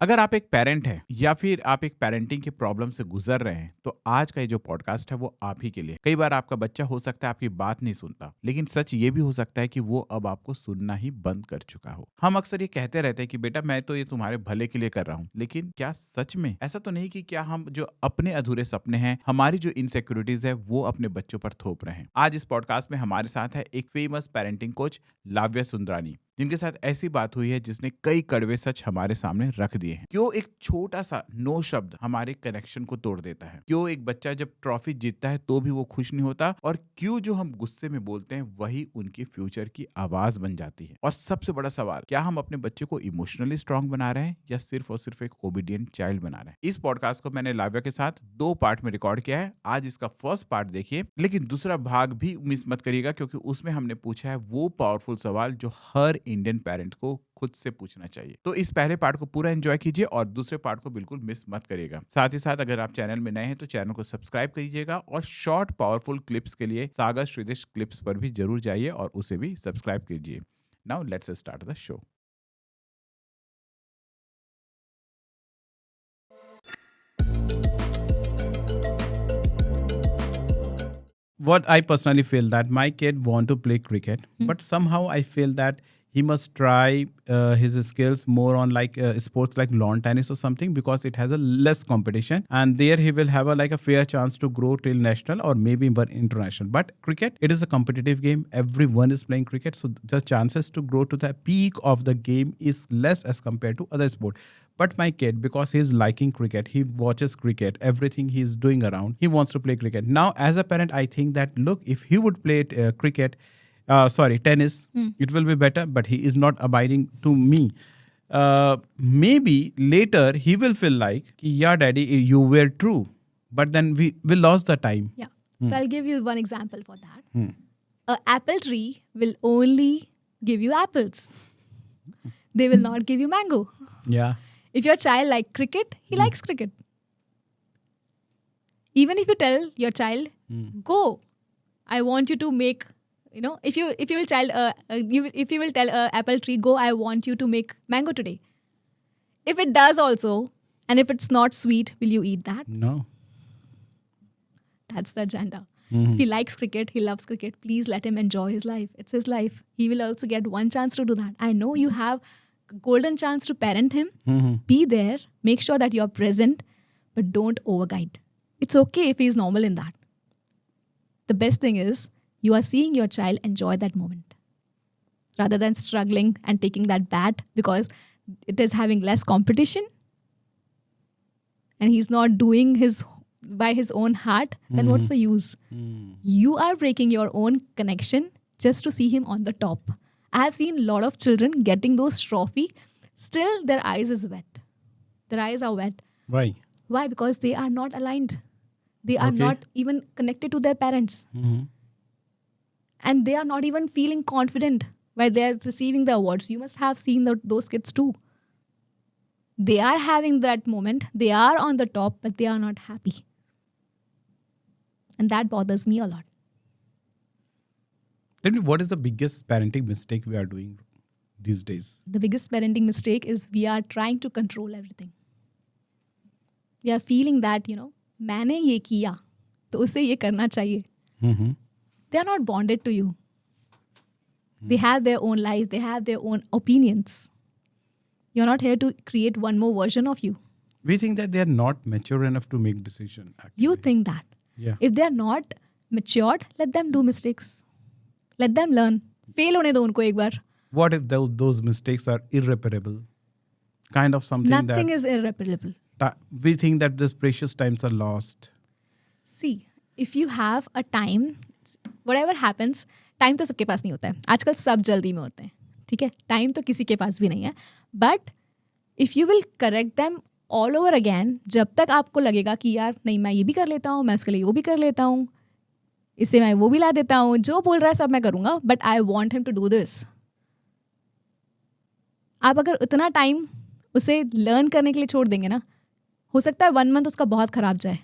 अगर आप एक पेरेंट हैं या फिर आप एक पेरेंटिंग के प्रॉब्लम से गुजर रहे हैं तो आज का ये जो पॉडकास्ट है वो आप ही के लिए। कई बार आपका बच्चा हो सकता है आपकी बात नहीं सुनता, लेकिन सच ये भी हो सकता है कि वो अब आपको सुनना ही बंद कर चुका हो। हम अक्सर ये कहते रहते हैं कि बेटा मैं तो ये तुम्हारे भले के लिए कर रहा हूँ, लेकिन क्या सच में ऐसा तो नहीं कि क्या हम जो अपने अधूरे सपने हैं, हमारी जो इनसिक्योरिटीज है वो अपने बच्चों पर थोप रहे हैं। आज इस पॉडकास्ट में हमारे साथ है एक फेमस पेरेंटिंग कोच लाव्या सुंदरानी, जिनके साथ ऐसी बात हुई है जिसने कई कड़वे सच हमारे सामने रख दिए हैं। क्यों एक छोटा सा नो शब्द हमारे कनेक्शन को तोड़ देता है? क्यों एक बच्चा जब ट्रॉफी जीतता है तो भी वो खुश नहीं होता? और क्यों जो हम गुस्से में बोलते हैं वही उनके फ्यूचर की आवाज बन जाती है? और सबसे बड़ा सवाल, क्या हम अपने बच्चे को इमोशनली स्ट्रांग बना रहे हैं या सिर्फ और सिर्फ एक ओबीडियंट चाइल्ड बना रहे हैं? इस पॉडकास्ट को मैंने लाव्या के साथ 2 पार्ट में रिकॉर्ड किया है। आज इसका फर्स्ट पार्ट देखिए, लेकिन दूसरा भाग भी मिस मत करिएगा, क्योंकि उसमें हमने पूछा है वो पावरफुल सवाल जो हर इंडियन पेरेंट को खुद से पूछना चाहिए। तो इस पहले पार्ट को पूरा एंजॉय कीजिए और दूसरे पार्ट को बिल्कुल मिस मत करिएगा। साथ ही साथ अगर आप चैनल में नए हैं तो चैनल को सब्सक्राइब कीजिएगा और शॉर्ट पावरफुल क्लिप्स के लिए सागर श्रीदेश क्लिप्स पर भी जरूर जाइए और उसे भी सब्सक्राइब कीजिए। Now let's start the show. What I personally feel that my kid want to play cricket, but somehow I feel that he must try his skills more on like sports like lawn tennis or something, because it has a less competition and there he will have a like a fair chance to grow till national or maybe even international. But cricket, it is a competitive game. Everyone is playing cricket, so the chances to grow to the peak of the game is less as compared to other sport. But my kid, because he's liking cricket, he watches cricket, everything he's doing around, he wants to play cricket. Now, as a parent, I think that look, if he would play cricket, tennis, it will be better. But he is not abiding to me. Maybe later he will feel like, yeah, daddy, you were true. But then we lost the time. Yeah. So I'll give you one example for that. A apple tree will only give you apples. They will not give you mango. Yeah. If your child likes cricket, he likes cricket. Even if you tell your child, go, I want you to make, if you will if you will tell a apple tree, go, I want you to make mango today. If it does also, and if it's not sweet, will you eat that? No. That's the agenda. If he likes cricket, he loves cricket, please let him enjoy his life. It's his life. He will also get one chance to do that. I know you have golden chance to parent him. Be there, make sure that you're present, but don't overguide. It's okay if he's normal in that. The best thing is you are seeing your child enjoy that moment rather than struggling and taking that bat because it is having less competition and he's not doing his by his own heart. Then what's the use? You are breaking your own connection just to see him on the top. I have seen a lot of children getting those trophy, still their eyes is wet. Their eyes are wet. Why? Why? Because they are not aligned. They are not even connected to their parents. And they are not even feeling confident while they are receiving the awards. You must have seen those kids too. They are having that moment. They are on the top, but they are not happy. And that bothers me a lot. Tell me, what is the biggest parenting mistake we are doing these days? The biggest parenting mistake is we are trying to control everything. We are feeling that, मैंने ये किया तो उसे ये करना चाहिए. They are not bonded to you. They have their own life. They have their own opinions. You're not here to create one more version of you. We think that they are not mature enough to make decisions. You think that. Yeah. If they are not matured, let them do mistakes. Let them learn. Fail होने दो उनको एक बार. What if those mistakes are irreparable? Kind of something Nothing is irreparable. We think that these precious times are lost. See, if you have a time, whatever happens, time तो सबके पास नहीं होता है. आजकल सब जल्दी में होते हैं. ठीक है, टाइम तो किसी के पास भी नहीं है. But if you will correct them all over again, जब तक आपको लगेगा कि यार नहीं मैं ये भी कर लेता हूँ, मैं उसके लिए वो भी कर लेता हूँ, इससे मैं वो भी ला देता हूँ, जो बोल रहा है सब मैं करूँगा, but I want him to do this. आप अगर उतना टाइम उसे लर्न करने के लिए छोड़ देंगे ना, हो सकता है 1 month उसका बहुत खराब जाए,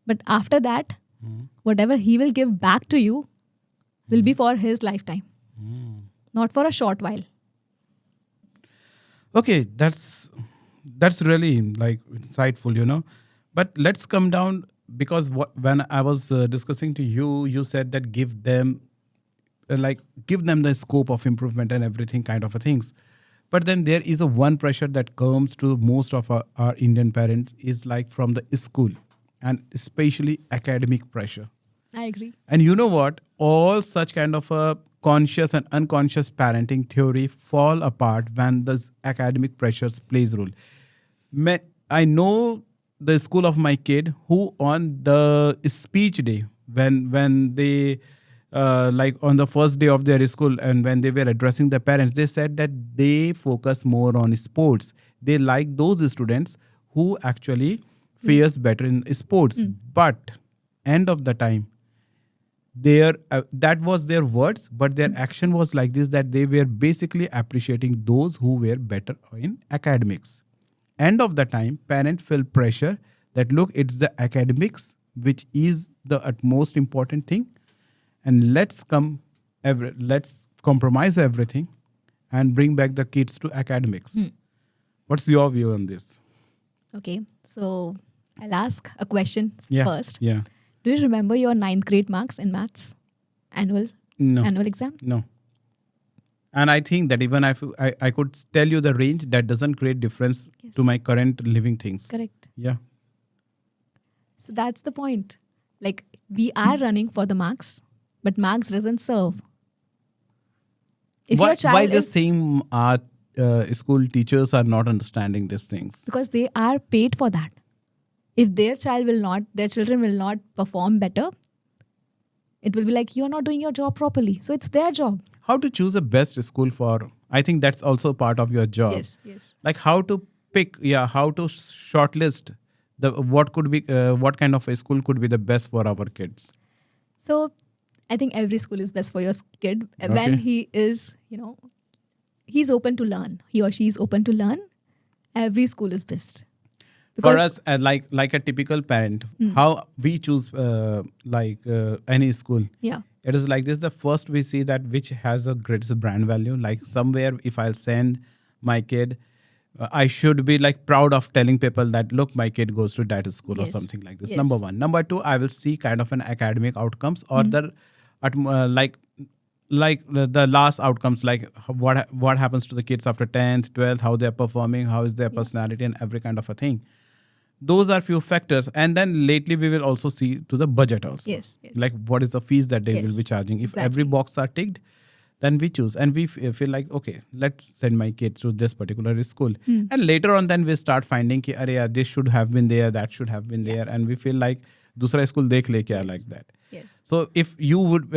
but after that whatever he will give back to you will be for his lifetime, not for a short while. Okay, that's That's really like insightful. But let's come down because when I was discussing to you, you said that give them the scope of improvement and everything kind of a things. But then there is a one pressure that comes to most of our Indian parents is like from the school and especially academic pressure. I agree. And you know what? All such kind of a conscious and unconscious parenting theory fall apart when the academic pressures plays role. I know the school of my kid who on the speech day when they like on the first day of their school and when they were addressing the parents, they said that they focus more on sports. They like those students who actually fares better in sports. But end of the time, their that was their words, but their action was like this, that they were basically appreciating those who were better in academics. End of the time, parents feel pressure that look, it's the academics which is the utmost important thing, and let's compromise everything and bring back the kids to academics. What's your view on this? Okay, so I'll ask a question Yeah. first. Yeah. Do you remember your 9th grade marks in maths? No. Annual exam? No. And I think that even if I could tell you the range, that doesn't create difference Yes. to my current living things. Correct. Yeah. So that's the point. Like, we are running for the marks, but marks doesn't serve. If Why your child the is, same school teachers are not understanding these things? because they are paid for that. If their children will not perform better, it will be like, you're not doing your job properly. So it's their job. How to choose a best school for? I think that's also part of your job. Yes. Like how to pick, how to shortlist what kind of a school could be the best for our kids. So I think every school is best for your kid. Okay. When he is, he's open to learn. He or she is open to learn. Every school is best. For us, like a typical parent, how we choose any school. Yeah. It is like this. The first we see that which has the greatest brand value. Like somewhere, if I'll send my kid, I should be like proud of telling people that look, my kid goes to that school or Yes. something like this. Yes. Number one. Number two, I will see kind of an academic outcomes or the last outcomes, like what happens to the kids after 10th, 12th, how they're performing, how is their personality, and every kind of a thing. Those are few factors. And then lately we will also see to the budget also. Yes. Like what is the fees that they will Yes, be charging. If exactly. every box are ticked, then we choose. And we feel like, okay, let's send my kids to this particular school. And later on, then we start finding, ki, Arey, yaar, this should have been there, that should have been there. And we feel like, dusra school dekh le kya, like that. Yes. So if you would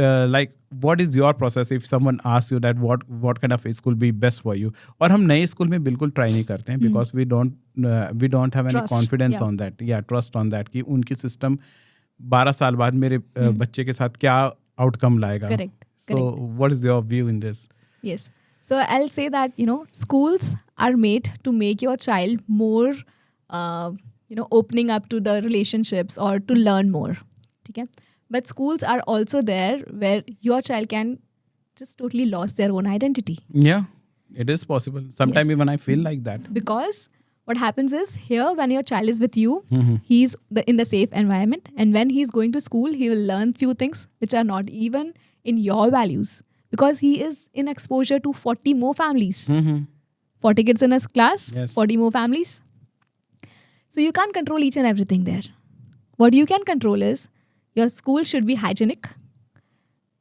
what is your process if someone asks you that what kind of a school be best for you? और हम नए school में बिल्कुल try नहीं करते हैं because we don't have any Trust, confidence yeah. on that. Yeah, trust on that कि उनकी सिस्टम 12 साल बाद मेरे बच्चे के साथ क्या आउटकम लाएगा. Correct. So what is your view in this? Yes. So I'll say that, schools are made to make your child more, opening up to the relationships or to learn more. Okay? But schools are also there where your child can just totally lose their own identity. Yeah, it is possible. Sometimes Yes. even I feel like that. Because what happens is here, when your child is with you, he's in the safe environment. And when he's going to school, he will learn few things which are not even in your values. Because he is in exposure to 40 more families. 40 kids in his class, Yes. 40 more families. So you can't control each and everything there. What you can control is your school should be hygienic.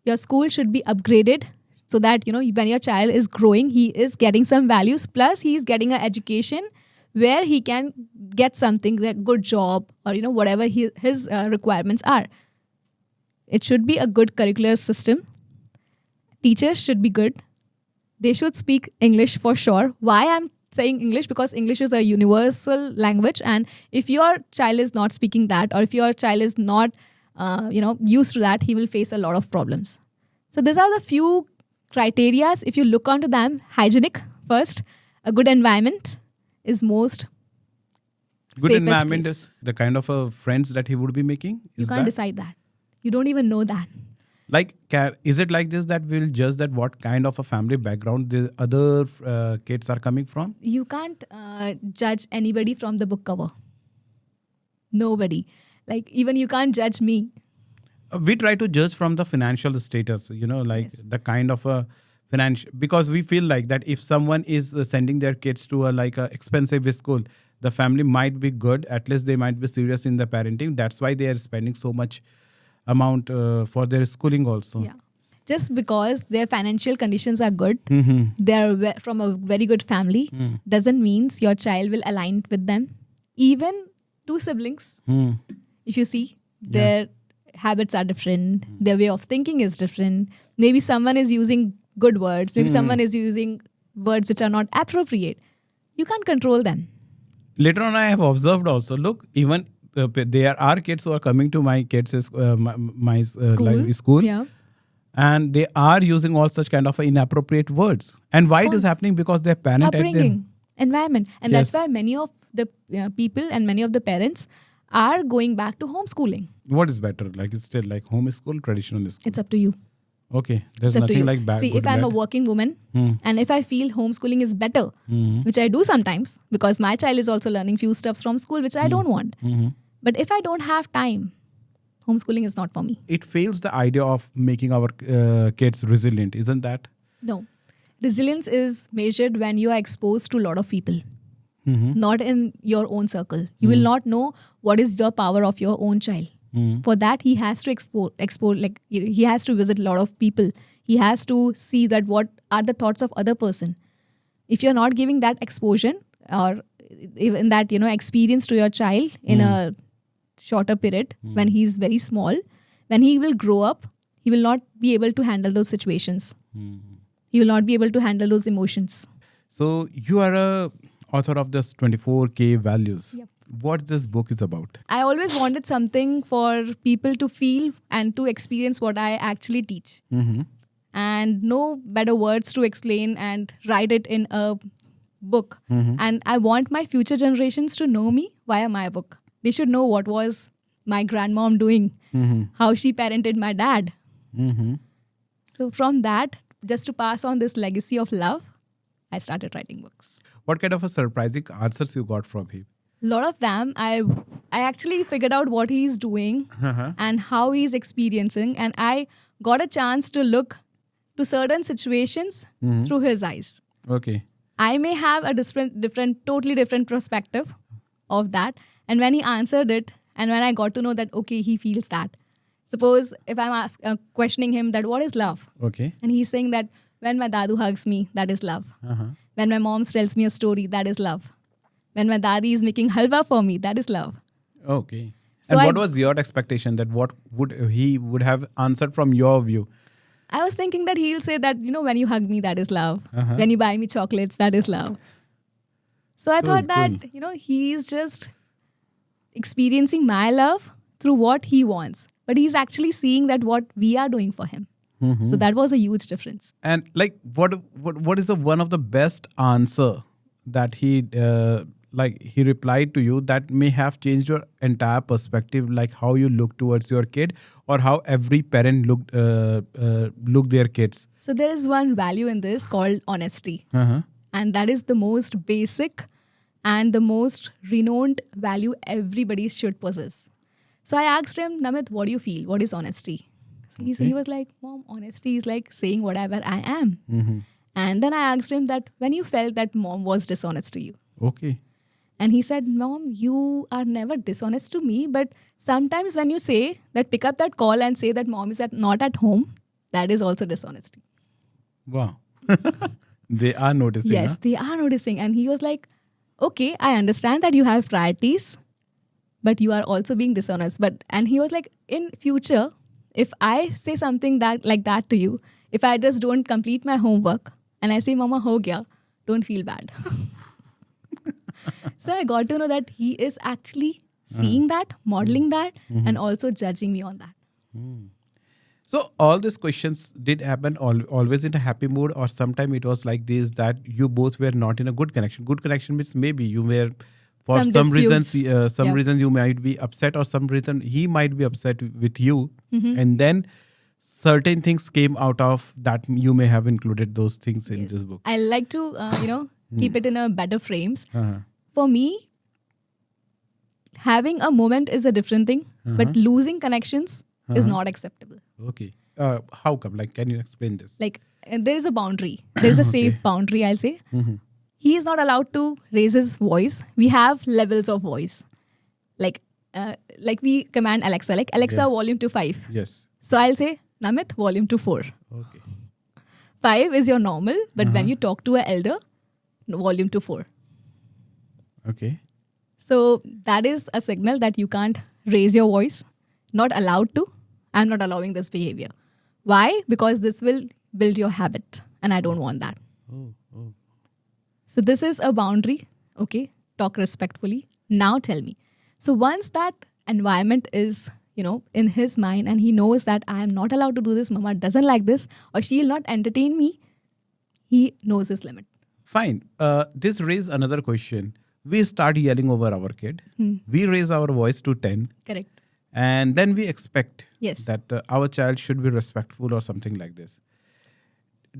Your school should be upgraded so that, when your child is growing, he is getting some values. Plus, he is getting an education where he can get something, like a good job or, whatever his requirements are. It should be a good curricular system. Teachers should be good. They should speak English for sure. Why I'm saying English? Because English is a universal language. And if your child is not speaking that, or if your child is not used to that, he will face a lot of problems. So these are the few criteria. If you look onto them, hygienic first, a good environment is most Good safest environment place. is the kind of friends that he would be making. You Is can't that? decide that. You don't even know that. Like, is it like this that we'll judge that what kind of a family background the other kids are coming from? You can't judge anybody from the book cover. Nobody. Like, even you can't judge me. We try to judge from the financial status, like Yes. the kind of a financial, because we feel like that if someone is sending their kids to a expensive school, the family might be good, at least they might be serious in the parenting. That's why they are spending so much amount for their schooling also. Yeah. Just because their financial conditions are good, Mm-hmm. they're from a very good family, doesn't means your child will align with them. Even two siblings, Mm. if you see, their habits are different, their way of thinking is different. Maybe someone is using good words, maybe someone is using words which are not appropriate. You can't control them. Later on, I have observed also, look, even there are kids who are coming to my kids' my school. Yeah. And they are using all such kind of inappropriate words. And why it is course. happening? Because their parent at them. Upbringing, environment. And that's Yes. why many of the people and many of the parents are going back to homeschooling. What is better? Like, it's still like homeschool, traditional school. It's up to you. Okay, there's It's up to nothing you. like bad. See, good, if I'm a bad. working woman and if I feel homeschooling is better, Mhm. which I do sometimes because my child is also learning few stuffs from school which I don't want. Mhm. But if I don't have time, homeschooling is not for me. It fails the idea of making our kids resilient, isn't that? No. Resilience is measured when you are exposed to a lot of people, Mhm. not in your own circle. You will not know what is the power of your own child. Mhm. For that, he has to explore, like he has to visit a lot of people. He has to see that what are the thoughts of other person. If you're not giving that exposure or even that experience to your child in a shorter period when he's very small, when he will grow up, he will not be able to handle those situations. He will not be able to handle those emotions. So you are a author of this 24K values. Yep. What this book is about? I always wanted something for people to feel and to experience what I actually teach. Mm-hmm. And no better words to explain and write it in a book. And I want my future generations to know me via my book. They should know what was my grandmom doing, how she parented my dad. Mm-hmm. So from that, just to pass on this legacy of love, I started writing books. What kind of a surprising answers you got from him? A lot of them, I actually figured out what he's doing and how he's experiencing, and I got a chance to look to certain situations through his eyes. Okay. I may have a totally different perspective of that. And when he answered it, and when I got to know that, okay, he feels that. Suppose if I'm questioning him that what is love? Okay. And he's saying that when my dadu hugs me, that is love. Uh-huh. When my mom tells me a story, that is love. When my dadi is making halwa for me, that is love. Okay. So and what I- was your expectation that what would he would have answered from your view? I was thinking that he'll say that, when you hug me, that is love. Uh-huh. When you buy me chocolates, that is love. So I Cool, thought that, he's just experiencing my love through what he wants. But he's actually seeing that what we are doing for him. So that was a huge difference. And like what is the one of the best answer that he he replied to you that may have changed your entire perspective, like how you look towards your kid or how every parent look their kids? So there is one value in this called honesty. Uh-huh. And that is the most basic and the most renowned value everybody should possess. So I asked him, Namit, what do you feel? What is honesty? So he was like, Mom, honesty is like saying whatever I am. And then I asked him that when you felt that mom was dishonest to you. Okay. And he said, Mom, you are never dishonest to me. But sometimes when you say that, pick up that call and say that mom is not at home, that is also dishonesty. Wow. They are noticing. Yes, they are noticing. And he was like, okay, I understand that you have priorities, but you are also being dishonest. And he was like, in future, if I say something like that to you, if I just don't complete my homework and I say, Mama, ho gaya, don't feel bad. So I got to know that he is actually seeing that, modeling that, and also judging me on that. So all these questions did happen always in a happy mood, or sometime it was like this that you both were not in a good connection. Good connection means maybe you were for Some some reasons, disputes. some Yeah. reason you might be upset, or some reason he might be upset with you, Mm-hmm. and then certain things came out of that. You may have included those things in Yes. this book. I like to, keep it in a better frames. Uh-huh. For me, having a moment is a different thing, but losing connections is not acceptable. Okay. How come? Like, can you explain this? Like, there is a boundary. There is a safe boundary, I'll say. He is not allowed to raise his voice. We have levels of voice. Like we command Alexa, like, Alexa, volume to 5. Yes. So I'll say, Namit, volume to 4. Okay. 5 is your normal, but when you talk to an elder, volume to 4. Okay. So that is a signal that you can't raise your voice. Not allowed to. I'm not allowing this behavior. Why? Because this will build your habit, and I don't want that. Oh. So this is a boundary. Okay, talk respectfully. Now tell me. So once that environment is, in his mind, and he knows that I am not allowed to do this, Mama doesn't like this, or she will not entertain me, he knows his limit. Fine. This raises another question. We start yelling over our kid. We raise our voice to 10. Correct. And then we expect Yes. that our child should be respectful or something like this.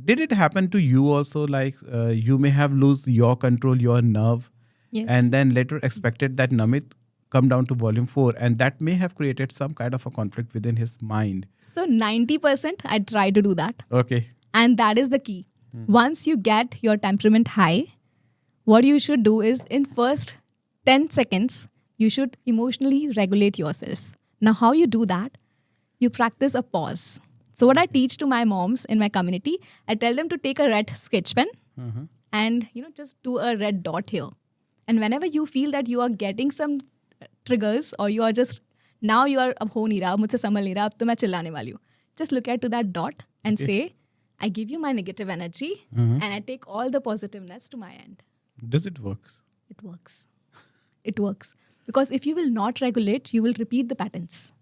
Did it happen to you also? Like you may have lose your control, your nerve, Yes. and then later expected that Namit come down to volume 4, and that may have created some kind of a conflict within his mind. So 90% I try to do that. Okay. And that is the key. Once you get your temperament high, what you should do is in first 10 seconds, you should emotionally regulate yourself. Now, how you do that? You practice a pause. So what I teach to my moms in my community, I tell them to take a red sketch pen and, just do a red dot here. And whenever you feel that you are getting some triggers, or you are just, now you are, ab ho nahi raha, mujhse samajh nahi raha, ab to main chillane wali hu. Just look at to that dot and say, I give you my negative energy and I take all the positiveness to my end. Does it work? It works. It works. Because if you will not regulate, you will repeat the patterns.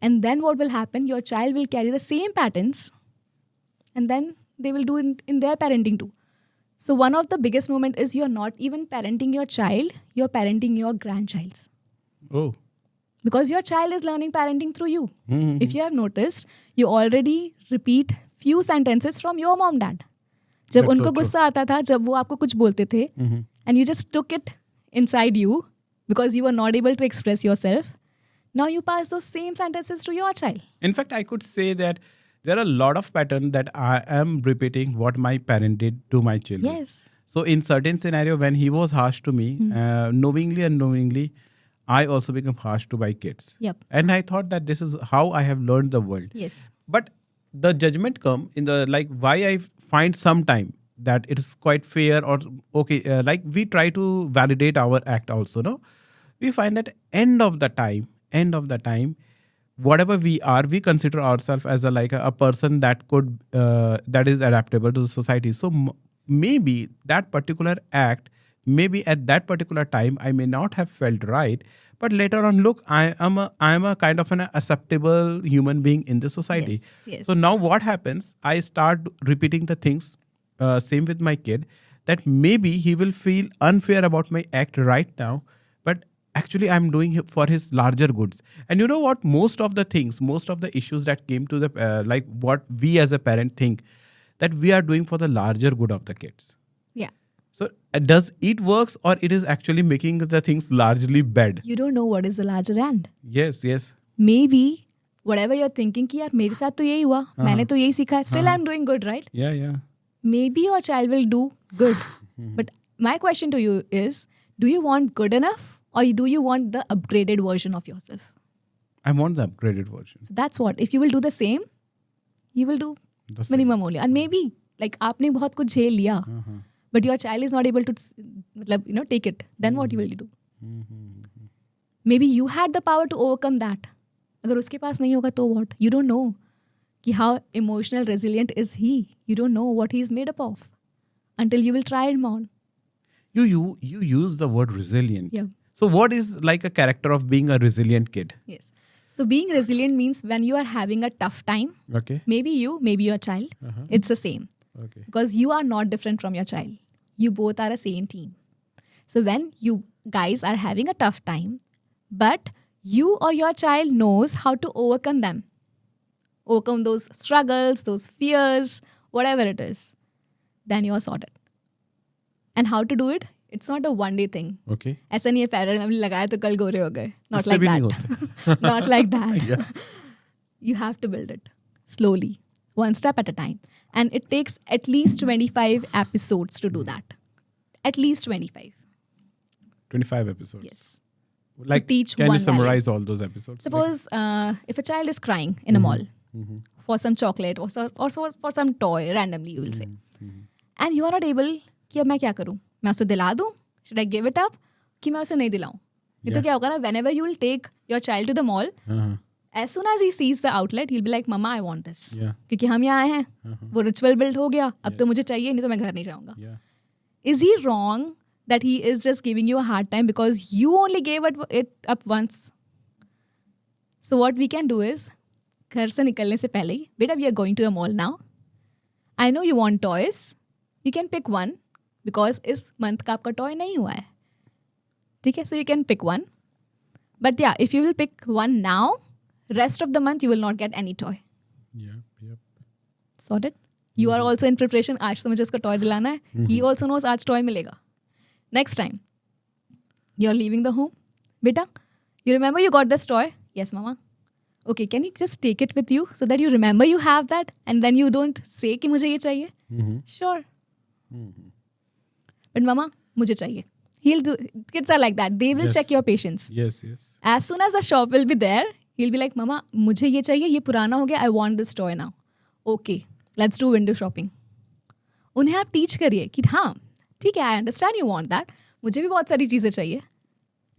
And then what will happen? Your child will carry the same patterns, and then they will do it in their parenting too. So one of the biggest moments is you're not even parenting your child, you're parenting your grandchilds. Oh. Because your child is learning parenting through you. If you have noticed, you already repeat few sentences from your mom, dad. जब That's so उनको true. गुस्सा आता था, जब वो आपको कुछ बोलते थे, and you just took it inside you because you were not able to express yourself, now you pass those same sentences to your child. In fact, I could say that there are a lot of patterns that I am repeating what my parent did to my children. Yes. So in certain scenario, when he was harsh to me, knowingly and unknowingly, I also become harsh to my kids. Yep. And I thought that this is how I have learned the world. Yes. But the judgment come in the, like, why I find some time that it is quite fair, or okay, like we try to validate our act also, no? We find that end of the time, whatever we are, we consider ourselves as a person that could, that is adaptable to the society. So maybe that particular act, maybe at that particular time, I may not have felt right, but later on, look, I am a kind of an acceptable human being in the society. Yes, yes. So now what happens? I start repeating the things, same with my kid, that maybe he will feel unfair about my act right now, but actually I'm doing it for his larger goods. And you know what? Most of the issues that came to the, like what we as a parent think, that we are doing for the larger good of the kids. Yeah. So does it works, or it is actually making the things largely bad? You don't know what is the larger end. Yes. Maybe whatever you're thinking कि यार मेरे साथ तो यही हुआ, मैंने तो यही सीखा, still I'm doing good, right? Yeah. Maybe your child will do good. But my question to you is, do you want good enough, or do you want the upgraded version of yourself? I want the upgraded version. So that's what. If you will do the same, you will do The same. minimum only. And maybe like आपने बहुत कुछ झेल लिया, but your child is not able to मतलब, take it. Then what you will do? Maybe you had the power to overcome that. अगर उसके पास नहीं होगा तो what? You don't know कि how emotional resilient is he. You don't know what he is made up of until you will try him on. You use the word resilient. Yeah. So what is like a character of being a resilient kid? Yes. So being resilient means when you are having a tough time, Okay. maybe you, maybe your child, it's the same. Okay. Because you are not different from your child. You both are a same team. So when you guys are having a tough time, but you or your child knows how to overcome them. overcome those struggles, those fears, whatever it is, then you are sorted. And how to do it? It's not a one day thing. Okay. ऐसा नहीं है fair and lovely लगाया तो कल गोरे हो गए. Not उससे like भी नहीं that. Not like that. Yeah. You have to build it slowly, one step at a time. And it takes at least 25 episodes to do that. At least 25. 25 episodes. Yes. Like, teach can you one summarize all those episodes? Suppose if a child is crying in a mall for some chocolate or for some toy randomly, you will say. And you are not able कि अब मैं क्या करूँ? मैं उसे दिला दूँ? Should I give it up? कि मैं उसे नहीं दिलाऊँ? ये तो क्या होगा ना, whenever you will take your child to the mall, as soon as he sees the outlet, he'll be like, Mama, I want this. Yeah. क्योंकि हम यहाँ आए हैं, वो रिचुअल बिल्ड हो गया, अब तो मुझे चाहिए, नहीं तो मैं घर नहीं जाऊँगा. Yeah. Is he wrong that he is just giving you a hard time because you only gave it up once? So what we can do is, घर से निकलने से पहले ही, बेटा, we are going to a mall now. I know you want toys. You can pick one because इस month का आपका toy नहीं हुआ है. ठीक है? So you can pick one. But yeah, if you will pick one now, rest of the month you will not get any toy. Yep. Sorted? You are also in preparation. आज तो मुझे उसका toy दिलाना है. He also knows आज toy मिलेगा. Next time, you're leaving the home. Beta, you remember you got this toy? Yes, Mama. Okay, can you just take it with you so that you remember you have that and then you don't say कि मुझे ये चाहिए? Sure. But Mama, मुझे चाहिए. He'll do. Kids are like that. They will Yes. check your patience. Yes. As soon as the shop will be there, he'll be like, Mama, मुझे ये चाहिए, ये पुराना हो गया, I want this toy now. Okay, let's do window shopping. उन्हें आप teach करिए कि हाँ, ठीक है, I understand you want that. मुझे भी बहुत सारी चीज़ें चाहिए.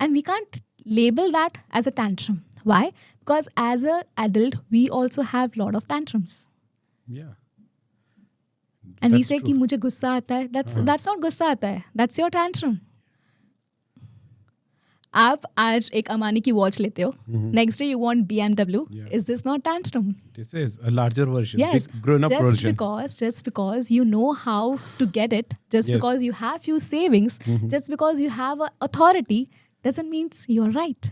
And we can't label that as a tantrum. Why? Because as an adult, we also have lot of tantrums. Yeah. And we That's say true. कि मुझे गुस्सा आता है. That's not गुस्सा आता है. That's your tantrum. आप आज एक अमानी की वॉच लेते हो. Next day you want BMW. Yeah. Is this not tantrum? This is a larger version. Yes. Big grown-up version. Just because you know how to get it, just Yes. because you have few savings, just because you have a authority, doesn't mean you're right.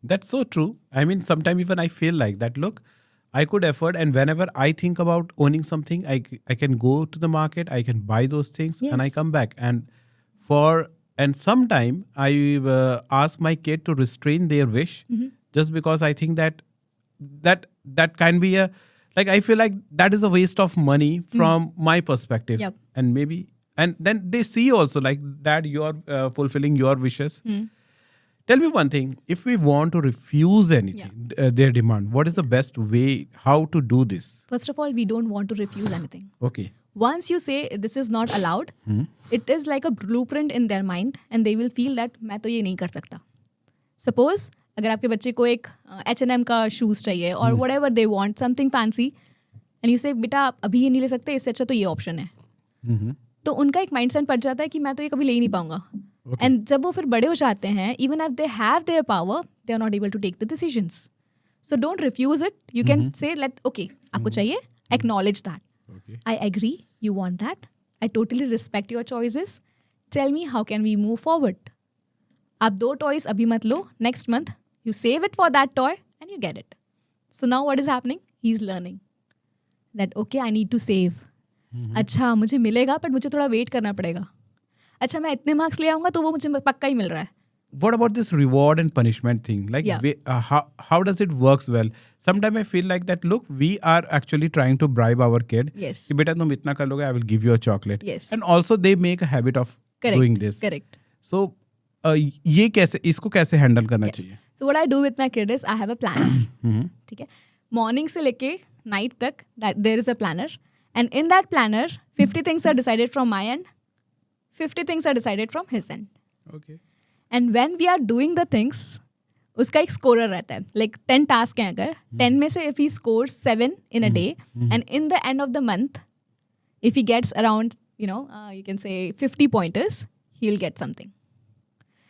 That's so true. I mean, sometimes even I feel like that. Look, I could afford, and whenever I think about owning something, I can go to the market, I can buy those things, and I Yes. come back. And sometime I ask my kid to restrain their wish, just because I think that can be like I feel like that is a waste of money from my perspective. Yep. And then they see also like that you are fulfilling your wishes. Tell me one thing, if we want to refuse anything, their demand, what is the best way, how to do this? First of all, we don't want to refuse anything. Okay. Once you say this is not allowed, it is like a blueprint in their mind and they will feel that मैं तो ये नहीं कर सकता. Suppose अगर आपके बच्चे को एक H&M का शूज़ चाहिए और whatever they want, something fancy, and you say बेटा अभी ये नहीं ले सकते, इससे अच्छा तो ये ऑप्शन है. तो उनका एक माइंडसेट पड़ जाता है कि मैं तो ये कभी ले ही नहीं पाऊंगा. एंड जब वो फिर बड़े हो जाते हैं, even if they have their power, they are not able to take the decisions. So don't refuse it. You can say let okay, आपको चाहिए, acknowledge that. Okay. I agree, you want that. I totally respect your choices. Tell me how can we move forward? आप 2 toys अभी मत लो. Next month, you save it for that toy and you get it. So now what is happening? He's learning that okay, I need to save. अच्छा मुझे मिलेगा but मुझे थोड़ा wait करना पड़ेगा. अच्छा मैं इतने मार्क्स ले आऊँगा तो वो मुझे पक्का ही मिल रहा है. What about this reward and punishment thing? Like, Yeah. how does it works well? Sometimes I feel like that. Look, we are actually trying to bribe our kid. Yes. कि बेटा तुम इतना कर लोगे, I will give you a chocolate. Yes. And also they make a habit of doing this. Correct. So ये कैसे, इसको कैसे handle करना Yes. चाहिए? So what I do with my kid is I have a planner. ठीक है. Morning से लेके night तक that there is a planner, and in that planner 50 things are decided from my end, 50 things are decided from his end. Okay. And when we are doing the things, उसका एक scorer रहता है. Like 10 task हैं अगर 10 में से if he scores 7 in a day, and in the end of the month, if he gets around, you can say 50 pointers, he'll get something.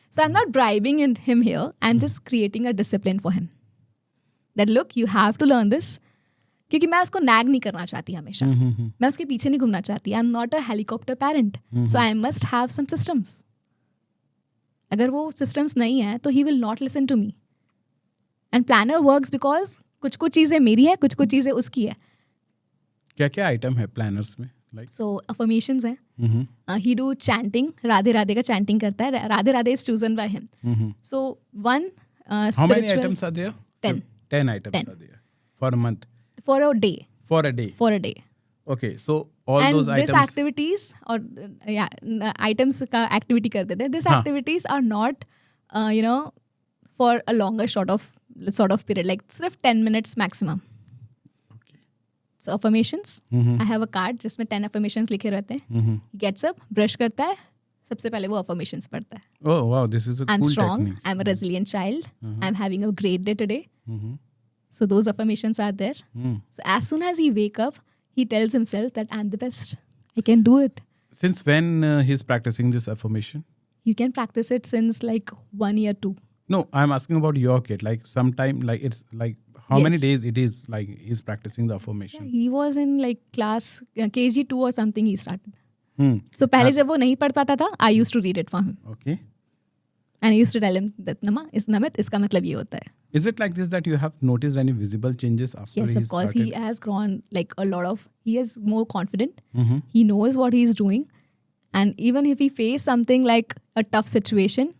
So I'm not bribing him here. I'm just creating a discipline for him. That look, you have to learn this. क्योंकि मैं उसको nag नहीं करना चाहती हमेशा. मैं उसके पीछे नहीं घूमना चाहती. I'm not a helicopter parent. So I must have some systems. अगर वो systems नहीं है तो he will not listen to me. And planner works because कुछ कुछ चीज़ें मेरी है, कुछ कुछ चीज़ें उसकी है. क्या क्या आइटम है प्लानर्स में? लाइक So affirmations हैं. He do chanting. Radhe Radhe का chanting करता है. Radhe Radhe is chosen by him. So one how many spiritual items are there? 10. 10 items 10. are there for a month, for a day. for a day. For a day. Okay, so all and those this items. activities or items का activity करते थे. These हाँ. activities are not for a longer sort of period, like सिर्फ 10 minutes maximum. Okay. So affirmations. I have a card जिसमें 10 affirmations लिखे रहते हैं. He gets up, brush करता है, सबसे पहले वो affirmations पढ़ता है. Oh wow, this is a I'm cool strong. technique. I'm a resilient child. I'm having a great day today. So those affirmations are there. So as soon as he wake up, he tells himself that I'm the best. I can do it. Since when he's practicing this affirmation? You can practice it since like 1 year, 2. No, I'm asking about your kid. Like sometime, like it's like how many Yes. days it is like he's practicing the Yeah, affirmation. he was in like class KG 2 or something he started. Hmm. So पहले जब वो नहीं पढ़ पाता था, I used to read it for him. Okay. And I used to tell him that Namit, इसका मतलब ये होता है. Is it like this that you have noticed any visible changes after Yes, he of course. started? He has grown like a lot of, he is more confident. He knows what he's doing. And even if he face something like a tough situation,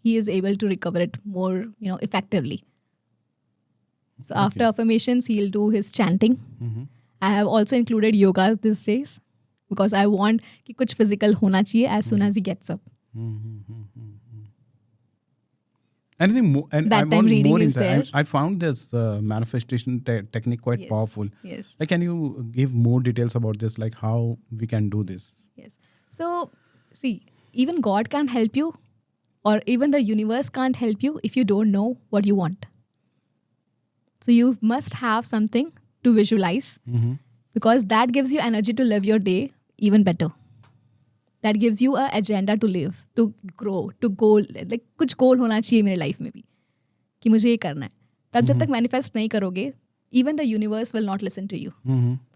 he is able to recover it more, effectively. So after affirmations, he'll do his chanting. I have also included yoga these days because I want कि कुछ physical होना चाहिए as soon as he gets up. Anything more? And That I'm time reading more is into- there. I found this manifestation technique quite Yes. powerful. Yes. Like, can you give more details about this? Like how we can do this? Yes. So, see, even God can't help you, or even the universe can't help you if you don't know what you want. So, you must have something to visualize because that gives you energy to live your day even better. That gives you an agenda to live, to grow, to goal. Like कुछ goal होना चाहिए मेरे life में भी कि मुझे ये करना है. तब जब तक manifest नहीं करोगे, even the universe will not listen to you.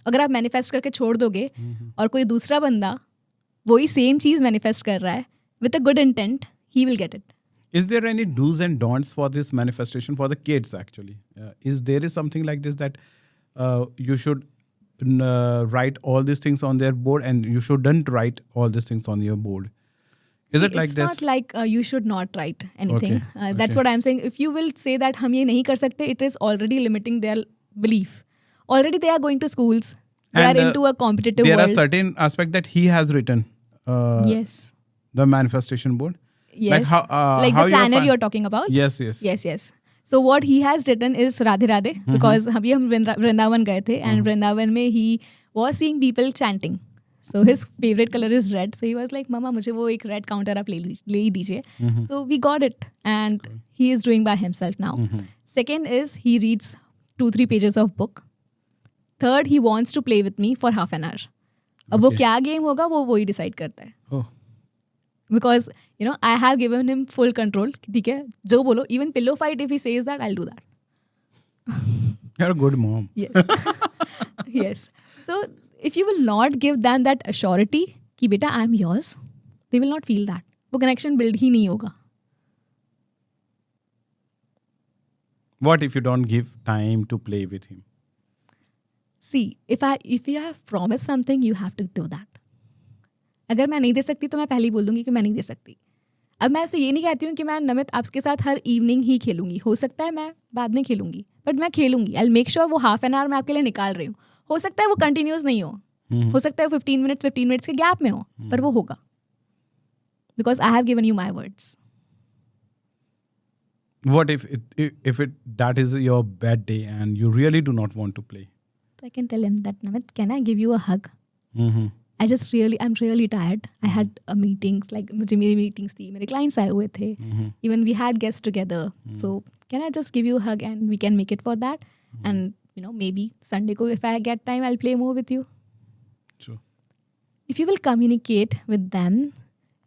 अगर आप manifest करके छोड़ दोगे और कोई दूसरा बंदा वही सेम चीज मैनिफेस्ट कर रहा है with a good intent, he will get it. Is there any do's and don'ts for this manifestation for the kids actually? Is there something like this that you should write all these things on their board and you shouldn't write all these things on your board? Is it like it's this? not like you should not write anything. Okay, That's okay. what I'm saying. If you will say that हम ये नहीं कर सकते, it is already limiting their belief. Already they are going to schools. They And, are into a competitive there world. are certain aspects that he has written. Yes. The manifestation board. Yes. Like how? Like how the you are planner fin- you're talking about. Yes, yes. Yes. So what he has written is Radhe Radhe because हम वृंदावन गए थे and Vrindavan में he was seeing people chanting. So his favorite color is red. So he was like, Mama, मुझे वो एक red counter आप ले ही दीजिए. So we got it and he is doing by himself now. Second is he reads 2-3 pages of book. Third, he wants to play with me for half an hour. अब वो Okay. क्या game होगा वो ही decide करता है. Oh. Because I have given him full control. ठीक है, जो बोलो, even pillow fight if he says that, I'll do that. You're a good mom. Yes. Yes. So if you will not give them that assurity कि बेटा I am yours, they will not feel that. वो connection build ही नहीं होगा. What if you don't give time to play with him? See, if you have promised something, you have to do that. अगर मैं नहीं दे सकती तो मैं पहले ही बोल दूंगी कि मैं नहीं दे सकती. अब मैं उसे ये नहीं कहती हूँ कि मैं नमित आपके साथ हर इवनिंग ही खेलूंगी. हो सकता है मैं बाद में खेलूंगी, बट मैं खेलूंगी. आई मेक श्योर वो हाफ एन आवर मैं आपके लिए निकाल रही हूँ. हो सकता है वो कंटिन्यूस नहीं हो सकता है 15 मिनट्स के गैप में हो, पर वो होगा. Because I have given you my words. What if that is your bad day and you really do not want to play? So I can tell him that, Namit, can I give you a hug? I'm really tired. I had meetings, like मुझे मेरी meetings थी, मेरे clients आए हुए थे. Even we had guests together. So can I just give you a hug and we can make it for that? And maybe Sunday ko if I get time, I'll play more with you. True. If you will communicate with them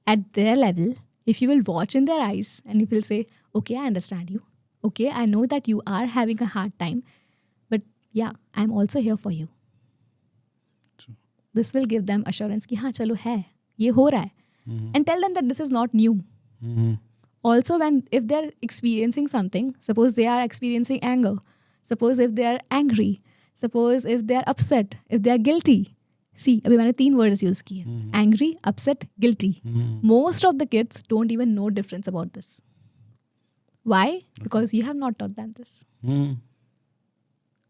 at their level, if you will watch in their eyes and if you will say, okay, I understand you. Okay, I know that you are having a hard time, but yeah, I'm also here for you. True. This will give them assurance कि हाँ चलो है, ये हो रहा है. And tell them that this is not new. Also, if they're experiencing something, suppose they are experiencing anger, Suppose if they are angry. Suppose if they are upset. If they are guilty. See, अभी मैंने 3 words use किए. Angry, upset, guilty. Most of the kids don't even know difference about this. Why? Because you have not taught them this.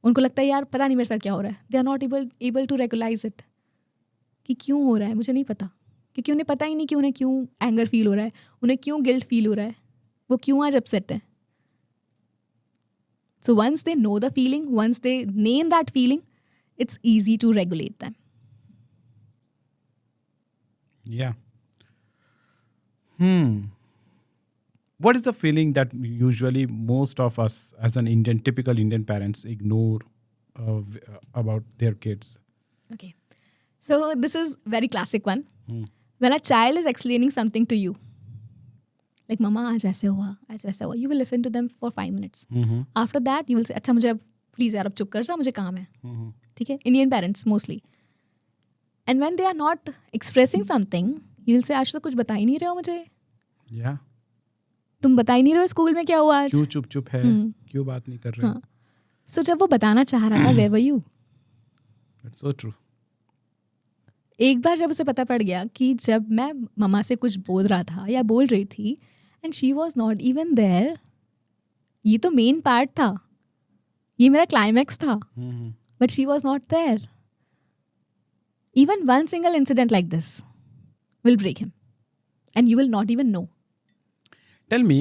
उनको लगता है यार पता नहीं मेरे साथ क्या हो रहा है. They are not able to regularize it. कि क्यों हो रहा है मुझे नहीं पता. क्योंकि उन्हें पता ही नहीं कि उन्हें क्यों एंगर फील हो रहा है, उन्हें क्यों गिल्ट फील हो रहा है, वो क्यों आज अपसेट है. So once they know the feeling, once they name that feeling, it's easy to regulate them. Yeah. What is the feeling that usually most of us as an typical Indian parents ignore about their kids? Okay. So this is very classic one. When a child is explaining something to you, like mama आज ऐसे हुआ, you will listen to them for 5 minutes. After that you will say अच्छा मुझे अब please यार अब चुप कर जा, मुझे काम है. ठीक है? Indian parents mostly. And when they are not expressing something, you will say आज तो कुछ बता ही नहीं रहे हो मुझे. Yeah. तुम बता ही नहीं रहे हो स्कूल में क्या हुआ आज. क्यों चुप है, क्यों बात नहीं कर रहे. हाँ. So जब वो बताना चाह रहा था, where were you? That's so true. एक बार जब उसे पता पड़ गया कि जब मैं मम्मा से कुछ बोल रहा था या बोल रही थी and she was not even there, ये तो मेन पार्ट था, ये मेरा क्लाइमैक्स था, but she was not there. Even one single incident like this will break him and you will not even know. Tell me,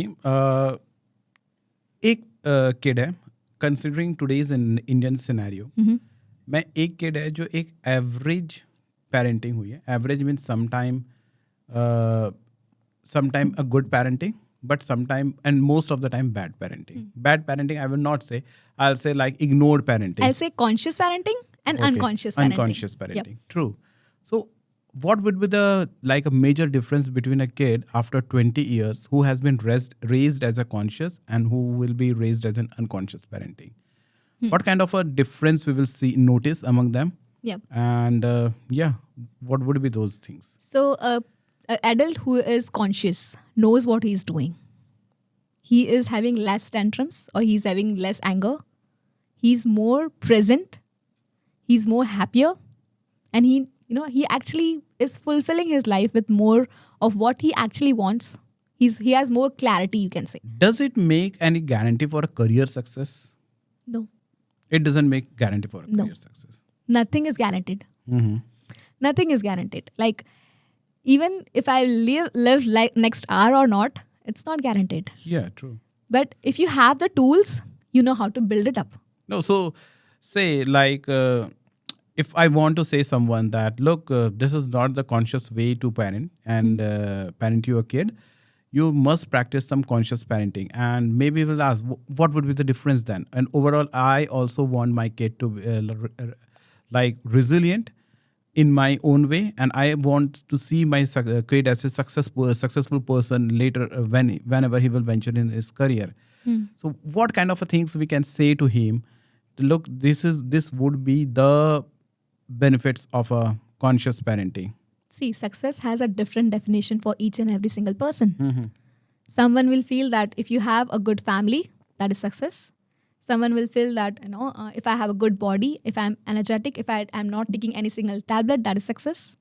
एक kid है, considering today's in Indian scenario, मैं एक kid है जो एक एवरेज parenting हुई है. Average means sometime a good parenting, but sometime and most of the time bad parenting. Bad parenting I will not say. I'll say like ignored parenting. I'll say conscious parenting and Okay. unconscious parenting. Unconscious parenting. Yep. True. So what would be the like a major difference between a kid after 20 years who has been raised as a conscious and who will be raised as an unconscious parenting? What kind of a difference we will notice among them? Yep. And what would be those things? So an adult who is conscious knows what he's doing. He is having less tantrums or he's having less anger. He's more present. He's more happier. And he actually is fulfilling his life with more of what he actually wants. He has more clarity, you can say. Does it make any guarantee for a career success? No. It doesn't make guarantee for a No. career success. Nothing is guaranteed. Nothing is guaranteed. Like, even if I live like next hour or not, it's not guaranteed. Yeah, true. But if you have the tools, you know how to build it up. No, so say like if I want to say someone that look, this is not the conscious way to parent and parent your kid, you must practice some conscious parenting. And maybe we'll ask, what would be the difference then? And overall, I also want my kid to be like resilient in my own way, and I want to see my kid as a successful person later whenever he will venture in his career. So what kind of things we can say to him? Look, this would be the benefits of a conscious parenting. See, success has a different definition for each and every single person. Someone will feel that if you have a good family, that is success. Someone will feel that, if I have a good body, if I'm energetic, if I'm not taking any single tablet, that is success.